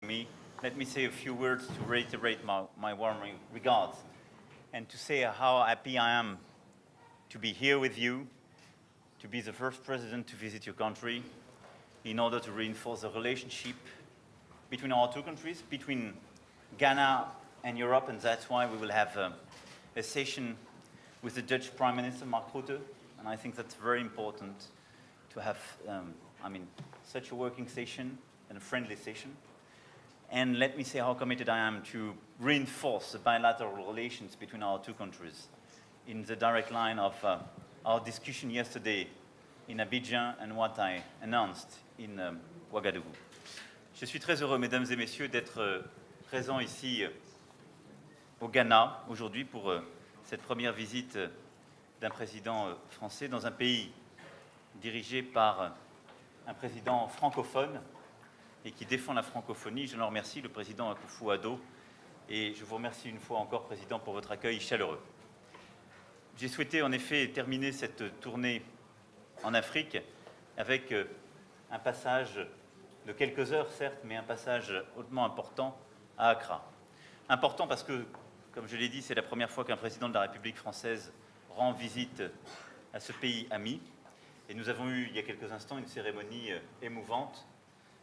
me, let me say a few words to reiterate my warm regards and to say how happy I am to be here with you, to be the first president to visit your country in order to reinforce the relationship between our two countries, between Ghana and Europe, and that's why we will have a session with the Dutch Prime Minister, Mark Rutte, and I think that's very important to have, such a working session and a friendly session. And let me say how committed I am to reinforce the bilateral relations between our two countries in the direct line of our discussion yesterday in Abidjan and what I announced in Ouagadougou. Je suis très heureux, mesdames et messieurs, d'être présent ici au Ghana aujourd'hui pour cette première visite d'un président français dans un pays dirigé par un président francophone et qui défend la francophonie. Je le remercie, le président Akufo-Addo, et je vous remercie une fois encore, Président, pour votre accueil chaleureux. J'ai souhaité en effet terminer cette tournée en Afrique avec un passage de quelques heures, certes, mais un passage hautement important à Accra. Important parce que, comme je l'ai dit, c'est la première fois qu'un président de la République française rend visite à ce pays ami. Et nous avons eu, il y a quelques instants, une cérémonie émouvante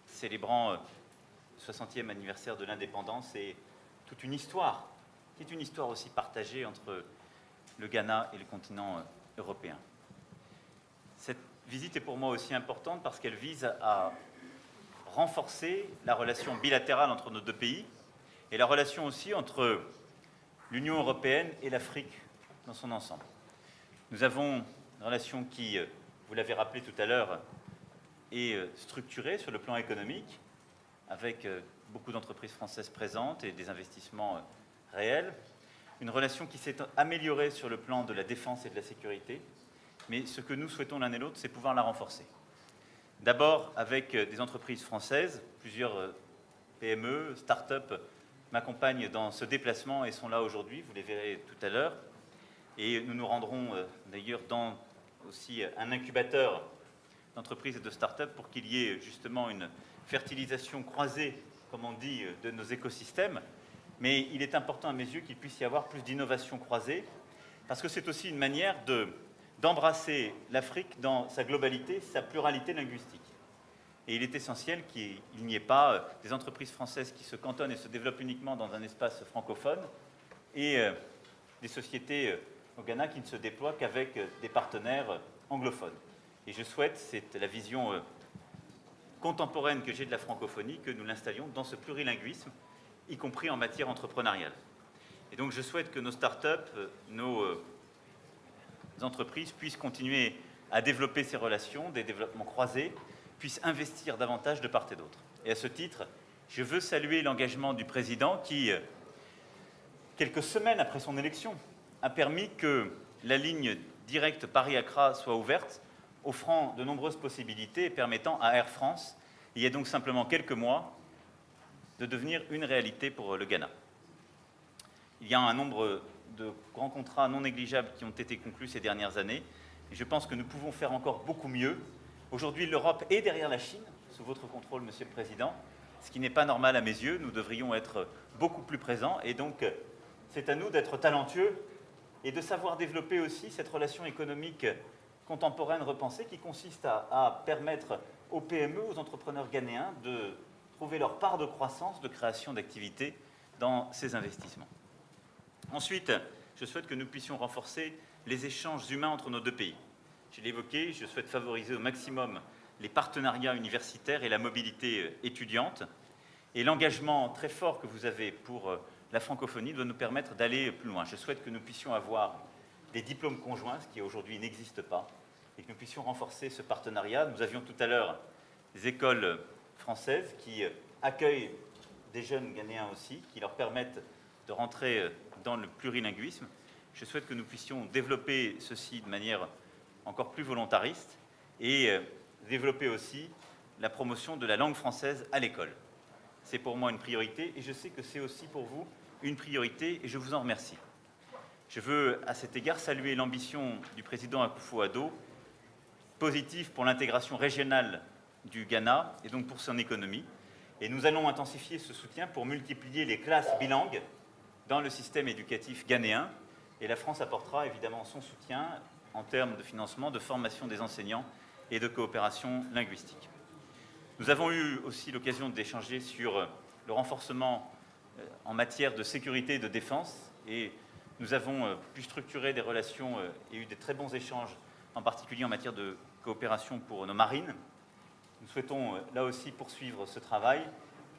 célébrant le 60e anniversaire de l'indépendance et toute une histoire, qui est une histoire aussi partagée entre le Ghana et le continent européen. Cette visite est pour moi aussi importante parce qu'elle vise à renforcer la relation bilatérale entre nos deux pays et la relation aussi entre l'Union européenne et l'Afrique dans son ensemble. Nous avons une relation qui, vous l'avez rappelé tout à l'heure, est structurée sur le plan économique, avec beaucoup d'entreprises françaises présentes et des investissements réels. Une relation qui s'est améliorée sur le plan de la défense et de la sécurité, mais ce que nous souhaitons l'un et l'autre, c'est pouvoir la renforcer. D'abord avec des entreprises françaises, plusieurs PME, start-up m'accompagnent dans ce déplacement et sont là aujourd'hui, vous les verrez tout à l'heure. Et nous nous rendrons d'ailleurs dans aussi un incubateur d'entreprises et de start-up pour qu'il y ait justement une fertilisation croisée, comme on dit, de nos écosystèmes. Mais il est important à mes yeux qu'il puisse y avoir plus d'innovation croisée, parce que c'est aussi une manière d'embrasser l'Afrique dans sa globalité, sa pluralité linguistique. Et il est essentiel qu'il n'y ait pas des entreprises françaises qui se cantonnent et se développent uniquement dans un espace francophone et des sociétés au Ghana qui ne se déploient qu'avec des partenaires anglophones. Et je souhaite, c'est la vision contemporaine que j'ai de la francophonie, que nous l'installions dans ce plurilinguisme, y compris en matière entrepreneuriale. Et donc je souhaite que nos start-up, nos entreprises puissent continuer à développer ces relations, des développements croisés, puissent investir davantage de part et d'autre. Et à ce titre, je veux saluer l'engagement du président qui, quelques semaines après son élection, a permis que la ligne directe Paris-Accra soit ouverte, offrant de nombreuses possibilités et permettant à Air France, il y a donc simplement quelques mois, de devenir une réalité pour le Ghana. Il y a un nombre de grands contrats non négligeables qui ont été conclus ces dernières années, et je pense que nous pouvons faire encore beaucoup mieux. Aujourd'hui, l'Europe est derrière la Chine, sous votre contrôle, Monsieur le Président, ce qui n'est pas normal à mes yeux. Nous devrions être beaucoup plus présents, et donc c'est à nous d'être talentueux et de savoir développer aussi cette relation économique contemporaine repensée qui consiste à permettre aux PME, aux entrepreneurs ghanéens de trouver leur part de croissance, de création d'activités dans ces investissements. Ensuite, je souhaite que nous puissions renforcer les échanges humains entre nos deux pays. Je l'ai évoqué, je souhaite favoriser au maximum les partenariats universitaires et la mobilité étudiante. Et l'engagement très fort que vous avez pour la francophonie doit nous permettre d'aller plus loin. Je souhaite que nous puissions avoir des diplômes conjoints, ce qui aujourd'hui n'existe pas, et que nous puissions renforcer ce partenariat. Nous avions tout à l'heure des écoles françaises qui accueillent des jeunes Ghanéens aussi, qui leur permettent de rentrer dans le plurilinguisme. Je souhaite que nous puissions développer ceci de manière encore plus volontariste et développer aussi la promotion de la langue française à l'école. C'est pour moi une priorité et je sais que c'est aussi pour vous une priorité et je vous en remercie. Je veux à cet égard saluer l'ambition du président Akufo-Addo, positive pour l'intégration régionale du Ghana et donc pour son économie, Et nous allons intensifier ce soutien pour multiplier les classes bilingues dans le système éducatif ghanéen. Et la France apportera évidemment son soutien en termes de financement, de formation des enseignants et de coopération linguistique. Nous avons eu aussi l'occasion d'échanger sur le renforcement en matière de sécurité et de défense. Et nous avons pu structurer des relations et eu de très bons échanges, en particulier en matière de coopération pour nos marines. Nous souhaitons là aussi poursuivre ce travail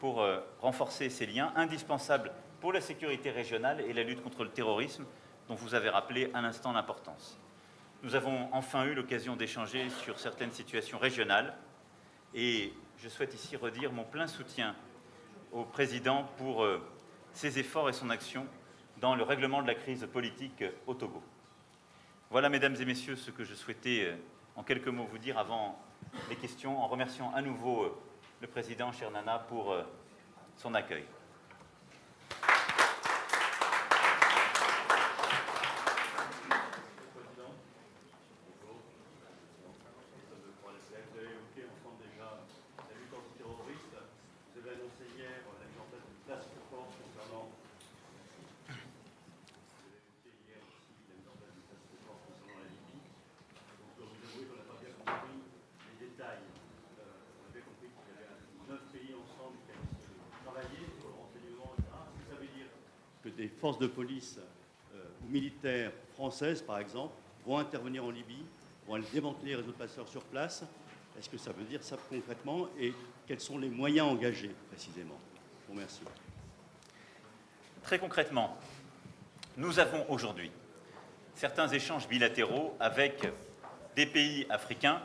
pour renforcer ces liens indispensables pour la sécurité régionale et la lutte contre le terrorisme, dont vous avez rappelé à l'instant l'importance. Nous avons enfin eu l'occasion d'échanger sur certaines situations régionales et je souhaite ici redire mon plein soutien au président pour ses efforts et son action dans le règlement de la crise politique au Togo. Voilà, mesdames et messieurs, ce que je souhaitais en quelques mots vous dire avant les questions, en remerciant à nouveau le président, cher Nana, pour son accueil. Des forces de police ou militaires françaises, par exemple, vont intervenir en Libye, vont aller démanteler les réseaux de passeurs sur place. Est-ce que ça veut dire ça concrètement et quels sont les moyens engagés précisément? Bon, merci. Très concrètement, nous avons aujourd'hui certains échanges bilatéraux avec des pays africains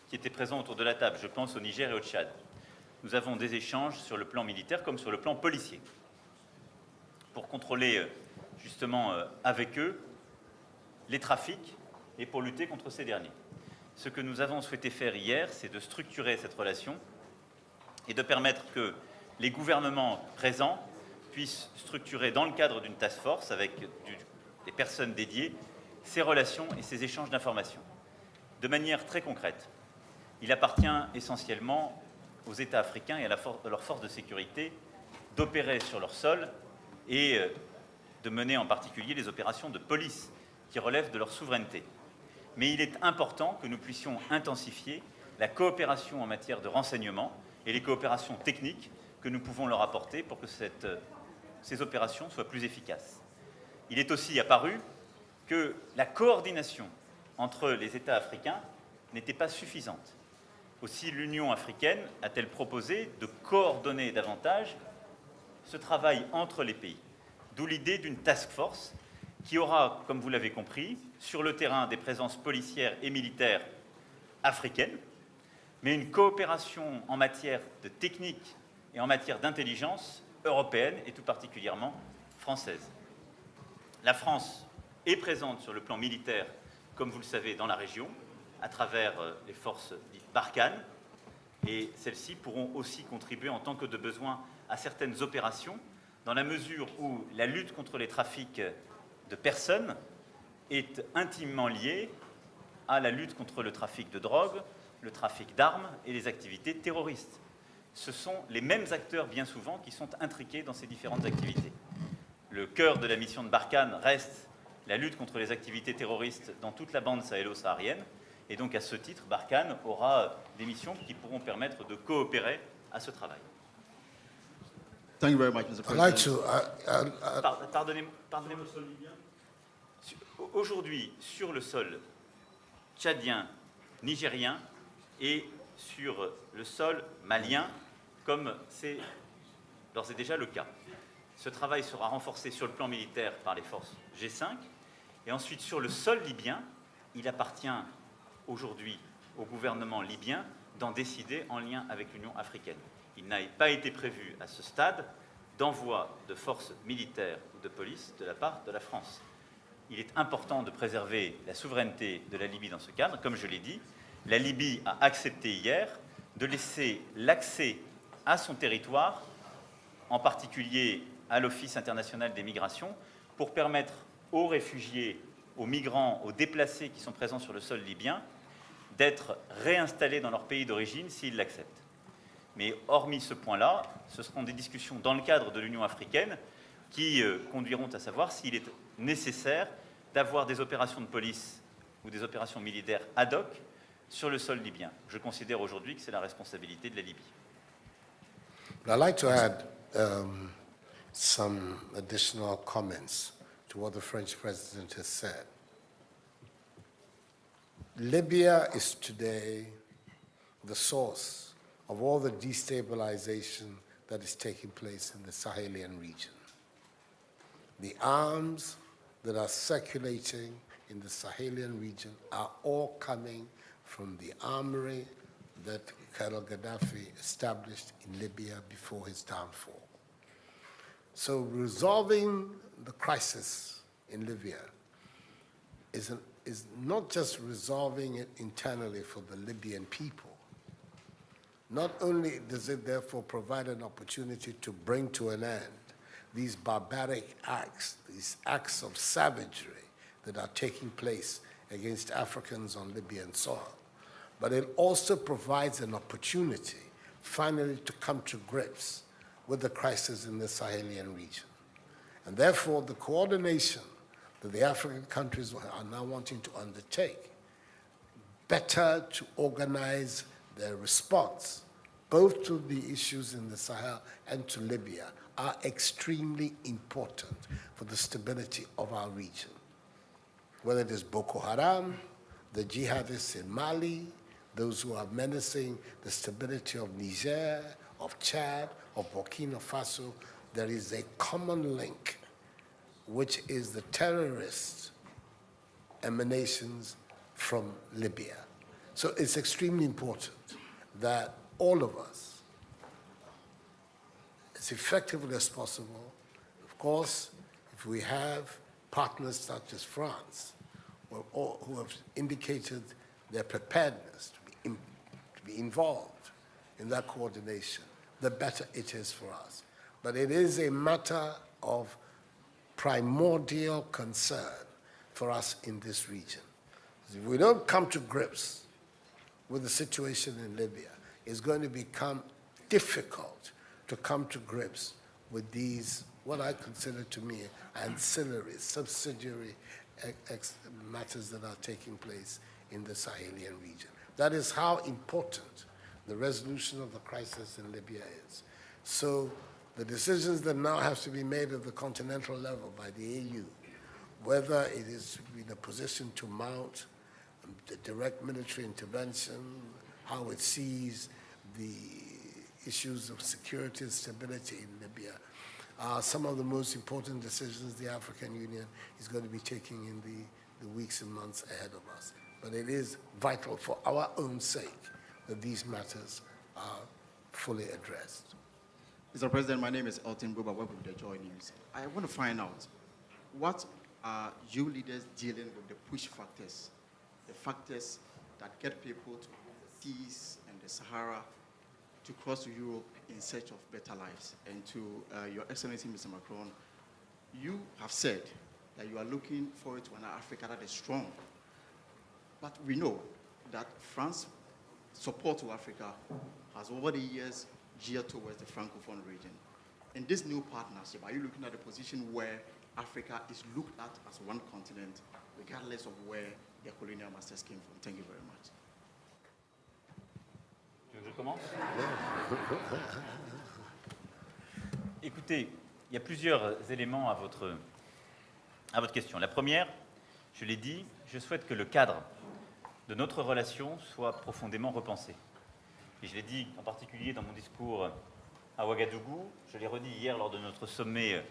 qui étaient présents autour de la table. Je pense au Niger et au Tchad. Nous avons des échanges sur le plan militaire comme sur le plan policier, pour contrôler justement avec eux les trafics et pour lutter contre ces derniers. Ce que nous avons souhaité faire hier, c'est de structurer cette relation et de permettre que les gouvernements présents puissent structurer dans le cadre d'une task force avec des personnes dédiées ces relations et ces échanges d'informations. De manière très concrète, il appartient essentiellement aux États africains et à leurs forces de sécurité d'opérer sur leur sol et de mener en particulier les opérations de police qui relèvent de leur souveraineté. Mais il est important que nous puissions intensifier la coopération en matière de renseignement et les coopérations techniques que nous pouvons leur apporter pour que ces opérations soient plus efficaces. Il est aussi apparu que la coordination entre les États africains n'était pas suffisante. Aussi, l'Union africaine a-t-elle proposé de coordonner davantage ce travail entre les pays, d'où l'idée d'une task force qui aura, comme vous l'avez compris, sur le terrain des présences policières et militaires africaines, mais une coopération en matière de technique et en matière d'intelligence européenne et tout particulièrement française. La France est présente sur le plan militaire, comme vous le savez, dans la région, à travers les forces dites Barkhane, et celles-ci pourront aussi contribuer en tant que de besoin à certaines opérations, dans la mesure où la lutte contre les trafics de personnes est intimement liée à la lutte contre le trafic de drogue, le trafic d'armes et les activités terroristes. Ce sont les mêmes acteurs, bien souvent, qui sont intriqués dans ces différentes activités. Le cœur de la mission de Barkhane reste la lutte contre les activités terroristes dans toute la bande sahélo-saharienne, et donc à ce titre, Barkhane aura des missions qui pourront permettre de coopérer à ce travail. Thank you very much, Mr. President. Pardonnez-moi. Aujourd'hui, sur le sol tchadien, nigérien et sur le sol malien, comme c'est d'ores et déjà le cas. Ce travail sera renforcé sur le plan militaire par les forces G5 et ensuite sur le sol libyen, il appartient aujourd'hui au gouvernement libyen d'en décider en lien avec l'Union africaine. Il n'a pas été prévu à ce stade d'envoi de forces militaires ou de police de la part de la France. Il est important de préserver la souveraineté de la Libye dans ce cadre. Comme je l'ai dit, la Libye a accepté hier de laisser l'accès à son territoire, en particulier à l'Office international des migrations, pour permettre aux réfugiés, aux migrants, aux déplacés qui sont présents sur le sol libyen, d'être réinstallés dans leur pays d'origine s'ils l'acceptent. Mais hormis ce point-là, ce seront des discussions dans le cadre de l'Union africaine qui conduiront à savoir s'il est nécessaire d'avoir des opérations de police ou des opérations militaires ad hoc sur le sol libyen. Je considère aujourd'hui que c'est la responsabilité de la Libye. I'd like to add some additional comments to what the French president has said. Libya is today the source of all the destabilization that is taking place in the Sahelian region. The arms that are circulating in the Sahelian region are all coming from the armory that Colonel Gaddafi established in Libya before his downfall. So resolving the crisis in Libya is not just resolving it internally for the Libyan people. Not only does it therefore provide an opportunity to bring to an end these barbaric acts, these acts of savagery that are taking place against Africans on Libyan soil, but it also provides an opportunity finally to come to grips with the crisis in the Sahelian region. And therefore, the coordination that the African countries are now wanting to undertake, better to organize their response, both to the issues in the Sahel and to Libya, are extremely important for the stability of our region. Whether it is Boko Haram, the jihadists in Mali, those who are menacing the stability of Niger, of Chad, of Burkina Faso, there is a common link, which is the terrorist emanations from Libya. So it's extremely important that all of us, as effectively as possible, of course, if we have partners such as France, who have indicated their preparedness to be involved in that coordination, the better it is for us. But it is a matter of primordial concern for us in this region. If we don't come to grips with the situation in Libya, it's going to become difficult to come to grips with these, what I consider to me, ancillary, subsidiary matters that are taking place in the Sahelian region. That is how important the resolution of the crisis in Libya is. So the decisions that now have to be made at the continental level by the AU, whether it is in a position to mount the direct military intervention, how it sees the issues of security and stability in Libya, are some of the most important decisions the African Union is going to be taking in the weeks and months ahead of us. But it is vital for our own sake that these matters are fully addressed. Mr. President, my name is Elton Buba, welcome to the Joy News. I want to find out, what are you leaders dealing with the push factors, the factors that get people to the seas and the Sahara to cross to Europe in search of better lives? And to Your Excellency, Mr. Macron, you have said that you are looking forward to an Africa that is strong. But we know that France's support to Africa has over the years geared towards the Francophone region. In this new partnership, are you looking at a position where Africa is looked at as one continent, regardless of where their colonial masters came from? Thank you very much. Je commence. Écoutez, il y a plusieurs éléments à votre question. La première, je l'ai dit, je souhaite que le cadre de notre relation soit profondément repensé. Et je l'ai dit en particulier dans mon discours à Ouagadougou, je l'ai redit hier lors de notre sommet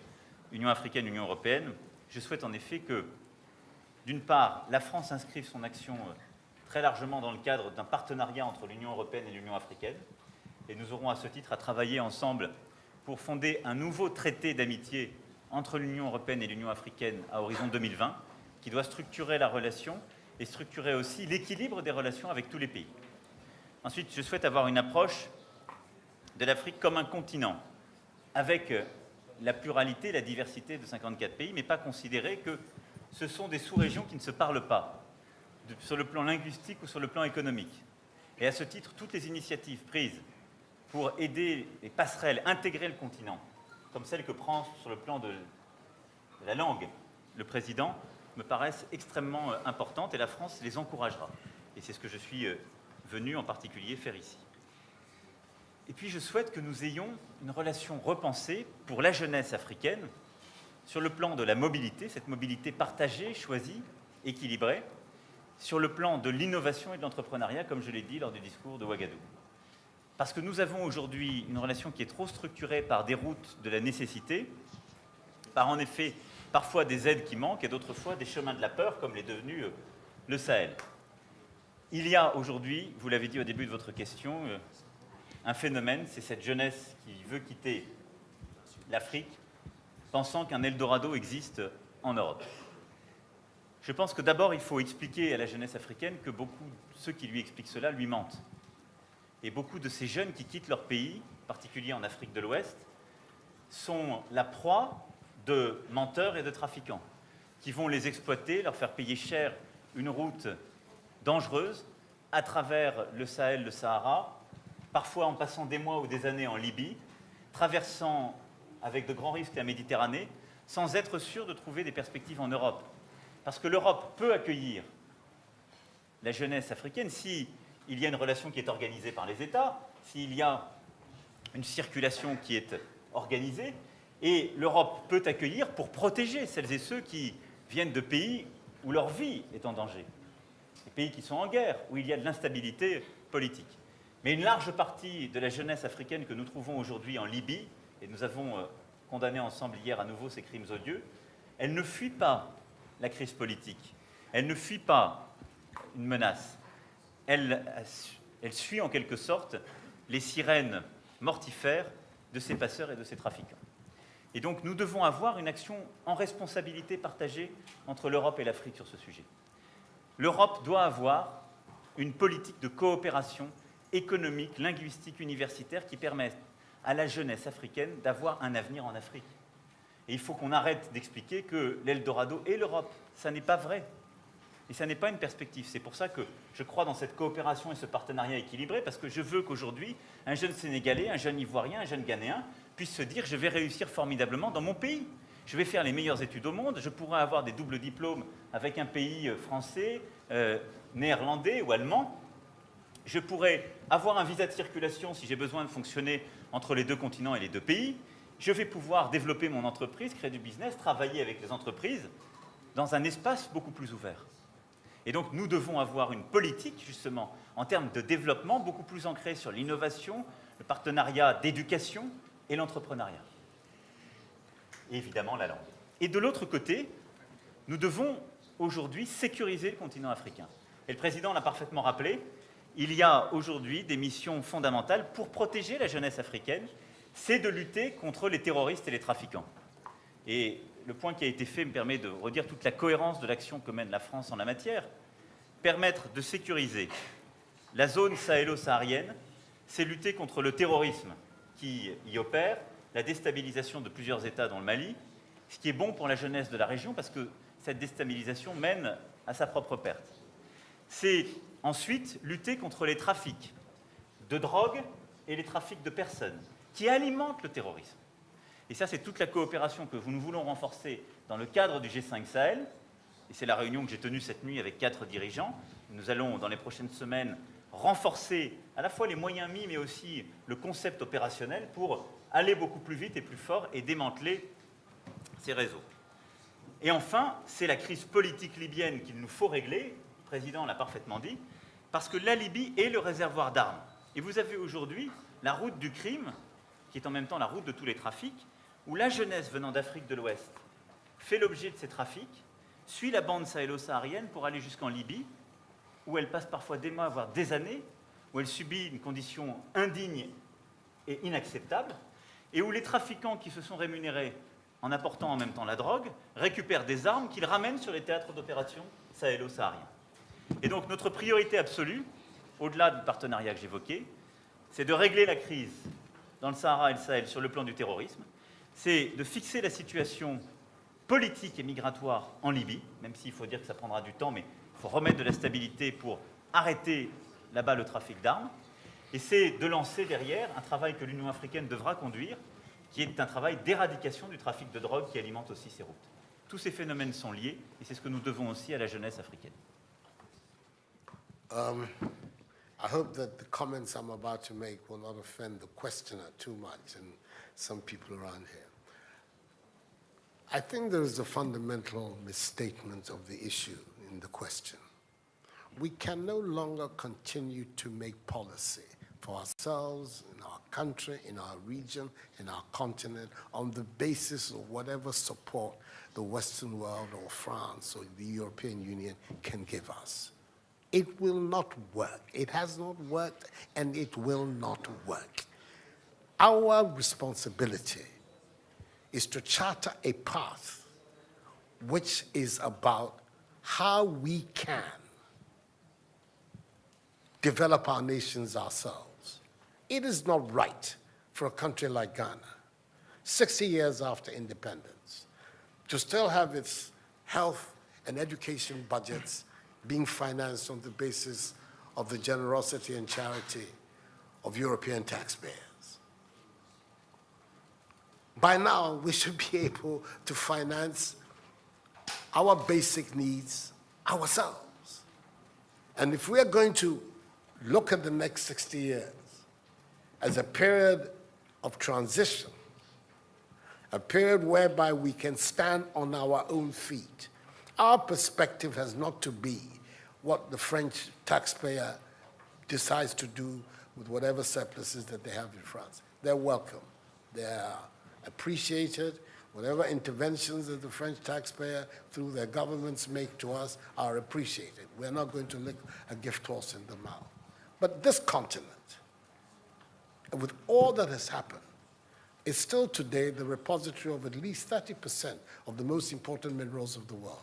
Union africaine-Union européenne. Je souhaite en effet que, d'une part, la France inscrive son action très largement dans le cadre d'un partenariat entre l'Union européenne et l'Union africaine. Et nous aurons à ce titre à travailler ensemble pour fonder un nouveau traité d'amitié entre l'Union européenne et l'Union africaine à horizon 2020, qui doit structurer la relation et structurer aussi l'équilibre des relations avec tous les pays. Ensuite, je souhaite avoir une approche de l'Afrique comme un continent, avec la pluralité, la diversité de 54 pays, mais pas considérer que ce sont des sous-régions qui ne se parlent pas, sur le plan linguistique ou sur le plan économique. Et à ce titre, toutes les initiatives prises pour aider les passerelles, intégrer le continent, comme celle que prend sur le plan de la langue le président, me paraissent extrêmement importantes et la France les encouragera. Et c'est ce que je suis venu en particulier faire ici. Et puis je souhaite que nous ayons une relation repensée pour la jeunesse africaine sur le plan de la mobilité, cette mobilité partagée, choisie, équilibrée, sur le plan de l'innovation et de l'entrepreneuriat, comme je l'ai dit lors du discours de Ouagadougou. Parce que nous avons aujourd'hui une relation qui est trop structurée par des routes de la nécessité, par en effet parfois des aides qui manquent et d'autres fois des chemins de la peur, comme l'est devenu le Sahel. Il y a aujourd'hui, vous l'avez dit au début de votre question, un phénomène, c'est cette jeunesse qui veut quitter l'Afrique, pensant qu'un Eldorado existe en Europe. Je pense que d'abord, il faut expliquer à la jeunesse africaine que beaucoup de ceux qui lui expliquent cela lui mentent. Et beaucoup de ces jeunes qui quittent leur pays, en particulier en Afrique de l'Ouest, sont la proie de menteurs et de trafiquants qui vont les exploiter, leur faire payer cher une route dangereuse à travers le Sahel, le Sahara, parfois en passant des mois ou des années en Libye, traversant avec de grands risques la Méditerranée, sans être sûr de trouver des perspectives en Europe. Parce que l'Europe peut accueillir la jeunesse africaine s'il y a une relation qui est organisée par les États, s'il y a une circulation qui est organisée, et l'Europe peut accueillir pour protéger celles et ceux qui viennent de pays où leur vie est en danger, des pays qui sont en guerre, où il y a de l'instabilité politique. Mais une large partie de la jeunesse africaine que nous trouvons aujourd'hui en Libye, et nous avons condamné ensemble hier à nouveau ces crimes odieux, elle ne fuit pas la crise politique, elle ne fuit pas une menace, elle suit en quelque sorte les sirènes mortifères de ces passeurs et de ces trafiquants. Et donc nous devons avoir une action en responsabilité partagée entre l'Europe et l'Afrique sur ce sujet. L'Europe doit avoir une politique de coopération économique, linguistique, universitaire qui permette à la jeunesse africaine d'avoir un avenir en Afrique. Et il faut qu'on arrête d'expliquer que l'Eldorado est l'Europe. Ça n'est pas vrai. Et ça n'est pas une perspective. C'est pour ça que je crois dans cette coopération et ce partenariat équilibré, parce que je veux qu'aujourd'hui, un jeune Sénégalais, un jeune Ivoirien, un jeune Ghanéen puisse se dire « je vais réussir formidablement dans mon pays. Je vais faire les meilleures études au monde, je pourrai avoir des doubles diplômes avec un pays français, néerlandais ou allemand. Je pourrai avoir un visa de circulation si j'ai besoin de fonctionner entre les deux continents et les deux pays. Je vais pouvoir développer mon entreprise, créer du business, travailler avec les entreprises dans un espace beaucoup plus ouvert. » Et donc, nous devons avoir une politique, justement, en termes de développement, beaucoup plus ancrée sur l'innovation, le partenariat d'éducation et l'entrepreneuriat. Et évidemment, la langue. Et de l'autre côté, nous devons aujourd'hui sécuriser le continent africain. Et le président l'a parfaitement rappelé, il y a aujourd'hui des missions fondamentales pour protéger la jeunesse africaine, c'est de lutter contre les terroristes et les trafiquants. Et le point qui a été fait me permet de redire toute la cohérence de l'action que mène la France en la matière. Permettre de sécuriser la zone sahélo-saharienne, c'est lutter contre le terrorisme qui y opère, la déstabilisation de plusieurs États dont le Mali, ce qui est bon pour la jeunesse de la région parce que cette déstabilisation mène à sa propre perte. C'est ensuite lutter contre les trafics de drogue et les trafics de personnes qui alimentent le terrorisme. Et ça, c'est toute la coopération que nous voulons renforcer dans le cadre du G5 Sahel. Et c'est la réunion que j'ai tenue cette nuit avec 4 dirigeants. Nous allons, dans les prochaines semaines, renforcer à la fois les moyens mis, mais aussi le concept opérationnel pour aller beaucoup plus vite et plus fort et démanteler ces réseaux. Et enfin, c'est la crise politique libyenne qu'il nous faut régler, le président l'a parfaitement dit, parce que la Libye est le réservoir d'armes. Et vous avez aujourd'hui la route du crime, qui est en même temps la route de tous les trafics, où la jeunesse venant d'Afrique de l'Ouest fait l'objet de ces trafics, suit la bande sahélo-saharienne pour aller jusqu'en Libye, où elle passe parfois des mois, voire des années, où elle subit une condition indigne et inacceptable, et où les trafiquants qui se sont rémunérés en apportant en même temps la drogue récupèrent des armes qu'ils ramènent sur les théâtres d'opération sahélo-sahariens. Et donc notre priorité absolue, au-delà du partenariat que j'évoquais, c'est de régler la crise dans le Sahara et le Sahel sur le plan du terrorisme, c'est de fixer la situation politique et migratoire en Libye, même s'il faut dire que ça prendra du temps, mais il faut remettre de la stabilité pour arrêter là-bas le trafic d'armes. Et c'est de lancer derrière un travail que l'Union africaine devra conduire, qui est un travail d'éradication du trafic de drogue qui alimente aussi ces routes. Tous ces phénomènes sont liés, et c'est ce que nous devons aussi à la jeunesse africaine. I hope that the comments I'm about to make will not offend the questioner too much and some people around here. I think there is a fundamental misstatement of the issue in the question. We can no longer continue to make policy for ourselves, in our country, in our region, in our continent, on the basis of whatever support the Western world or France or the European Union can give us. It will not work. It has not worked, and it will not work. Our responsibility is to charter a path which is about how we can develop our nations ourselves. It is not right for a country like Ghana, 60 years after independence, to still have its health and education budgets being financed on the basis of the generosity and charity of European taxpayers. By now, we should be able to finance our basic needs ourselves. And if we are going to look at the next 60 years as a period of transition, a period whereby we can stand on our own feet, our perspective has not to be what the French taxpayer decides to do with whatever surpluses that they have in France. They're welcome. They're appreciated. Whatever interventions that the French taxpayer through their governments make to us are appreciated. We're not going to lick a gift horse in the mouth. But this continent, with all that has happened, is still today the repository of at least 30% of the most important minerals of the world.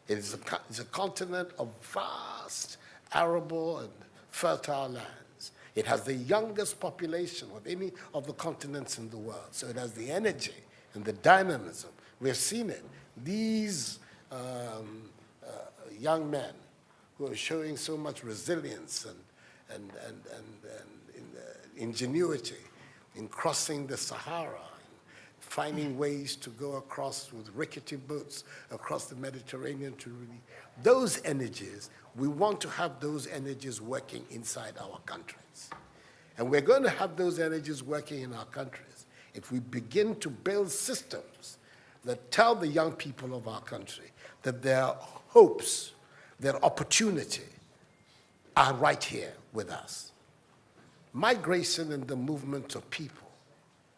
It is a continent of vast, arable, and fertile lands. It has the youngest population of any of the continents in the world. So it has the energy and the dynamism. We have seen it. These young men who are showing so much resilience and ingenuity in crossing the Sahara, finding ways to go across with rickety boats across the Mediterranean to really, those energies, we want to have those energies working inside our countries. And we're going to have those energies working in our countries if we begin to build systems that tell the young people of our country that their hopes, their opportunity are right here with us. Migration and the movement of people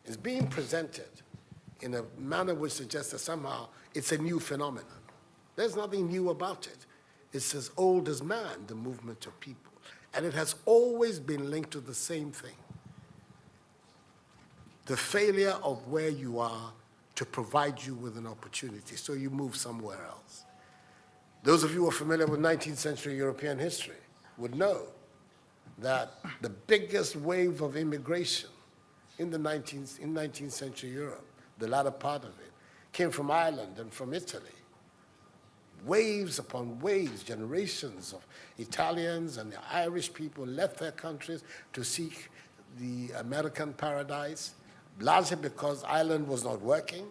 is being presented in a manner which suggests that somehow it's a new phenomenon. There's nothing new about it. It's as old as man, the movement of people. And it has always been linked to the same thing: the failure of where you are to provide you with an opportunity, so you move somewhere else. Those of you who are familiar with 19th century European history would know that the biggest wave of immigration in 19th century Europe, the latter part of it, came from Ireland and from Italy. Waves upon waves, generations of Italians and the Irish people left their countries to seek the American paradise, largely because Ireland was not working,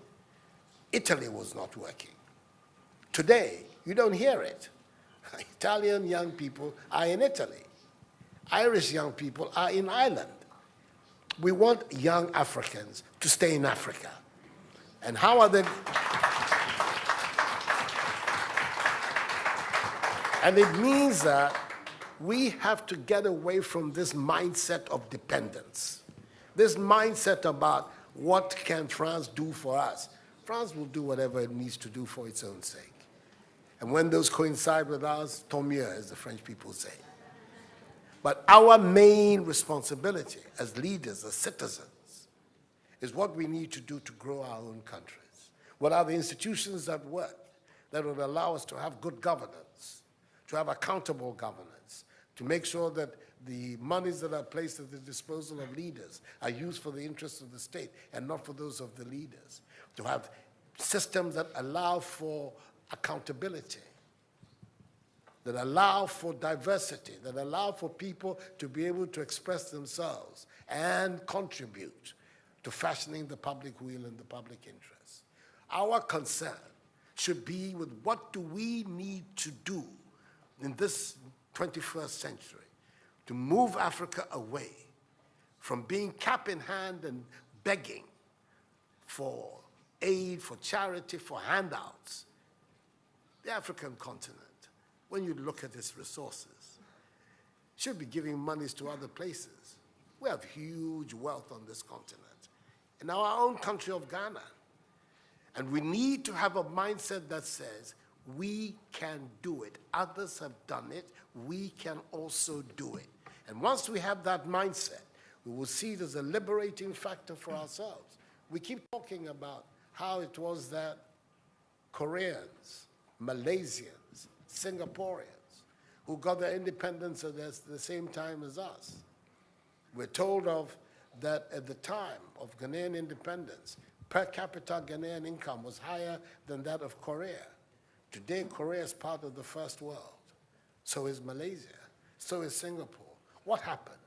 Italy was not working. Today, you don't hear it. Italian young people are in Italy. Irish young people are in Ireland. We want young Africans to stay in Africa. And how are they? And it means that we have to get away from this mindset of dependence, this mindset about what can France do for us. France will do whatever it needs to do for its own sake. And when those coincide with ours, tant mieux, as the French people say. But our main responsibility as leaders, as citizens, is what we need to do to grow our own countries. What are the institutions that work, that will allow us to have good governance, to have accountable governance, to make sure that the monies that are placed at the disposal of leaders are used for the interests of the state and not for those of the leaders, to have systems that allow for accountability. that allow for diversity, that allow for people to be able to express themselves and contribute to fashioning the public will and the public interest. Our concern should be with what do we need to do in this 21st century to move Africa away from being cap in hand and begging for aid, for charity, for handouts. The African continent, when you look at its resources, should be giving monies to other places. We have huge wealth on this continent, in our own country of Ghana. And we need to have a mindset that says, we can do it. Others have done it. We can also do it. And once we have that mindset, we will see it as a liberating factor for ourselves. We keep talking about how it was that Koreans, Malaysians, Singaporeans, who got their independence at the same time as us. We're told of that at the time of Ghanaian independence, per capita Ghanaian income was higher than that of Korea. Today, Korea is part of the first world. So is Malaysia. So is Singapore. What happened?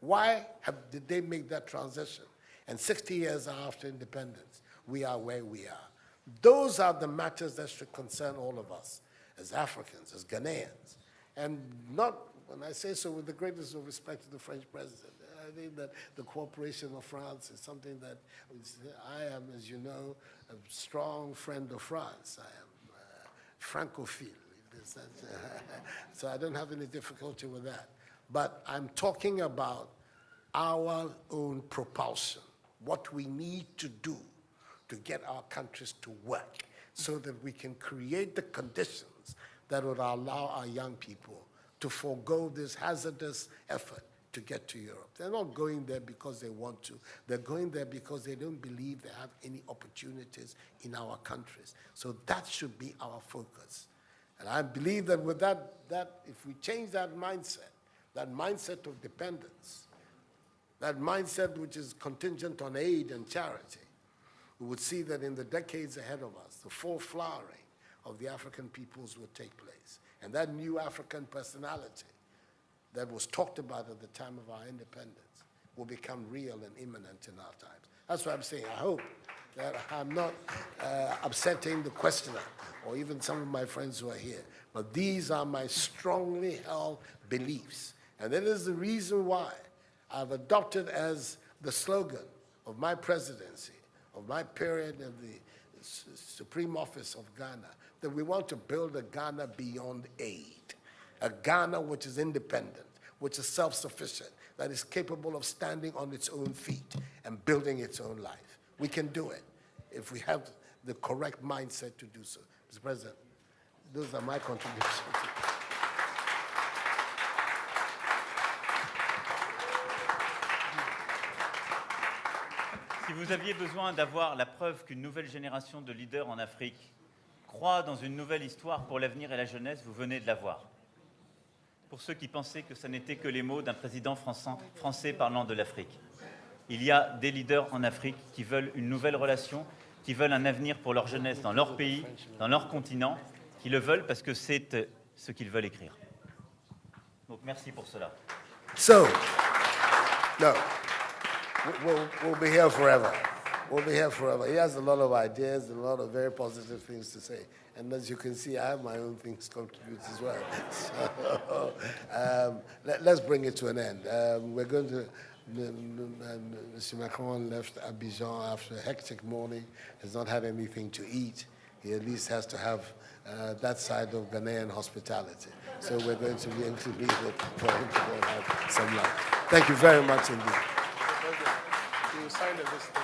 Why did they make that transition? And 60 years after independence, we are where we are. Those are the matters that should concern all of us as Africans, as Ghanaians. And not, when I say so with the greatest of respect to the French president, I think that the cooperation of France is something that I am, as you know, a strong friend of France. I am Francophile. So I don't have any difficulty with that. But I'm talking about our own propulsion, what we need to do to get our countries to work so that we can create the conditions that would allow our young people to forego this hazardous effort to get to Europe. They're not going there because they want to. They're going there because they don't believe they have any opportunities in our countries. So that should be our focus. And I believe that with that if we change that mindset of dependence, that mindset which is contingent on aid and charity, we would see that in the decades ahead of us, the full flowering of the African peoples would take place. And that new African personality that was talked about at the time of our independence will become real and imminent in our times. That's what I'm saying. I hope that I'm not upsetting the questioner or even some of my friends who are here. But these are my strongly held beliefs. And that is the reason why I've adopted as the slogan of my presidency, of my period of the Supreme Office of Ghana, that we want to build a Ghana beyond aid, a Ghana which is independent, which is self-sufficient, that is capable of standing on its own feet and building its own life. We can do it if we have the correct mindset to do so. Mr. President, those are my contributions. Si vous aviez besoin d'avoir la preuve qu'une nouvelle génération de leaders en Afrique croit dans une nouvelle histoire pour l'avenir et la jeunesse, vous venez de la voir. Pour ceux qui pensaient que ce n'était que les mots d'un président français parlant de l'Afrique. Il y a des leaders en Afrique qui veulent une nouvelle relation, qui veulent un avenir pour leur jeunesse dans leur pays, dans leur continent, qui le veulent parce que c'est ce qu'ils veulent écrire. Donc merci pour cela. So, no, we'll be here forever. We'll be here forever. He has a lot of ideas, a lot of very positive things to say. And as you can see, I have my own things to contribute as well. So, let's bring it to an end. We're going to, Mr. Macron left Abidjan after a hectic morning, has not had anything to eat. He at least has to have that side of Ghanaian hospitality. So we're going to be able to leave it for him to go and have some lunch. Thank you very much indeed. You signed this thing.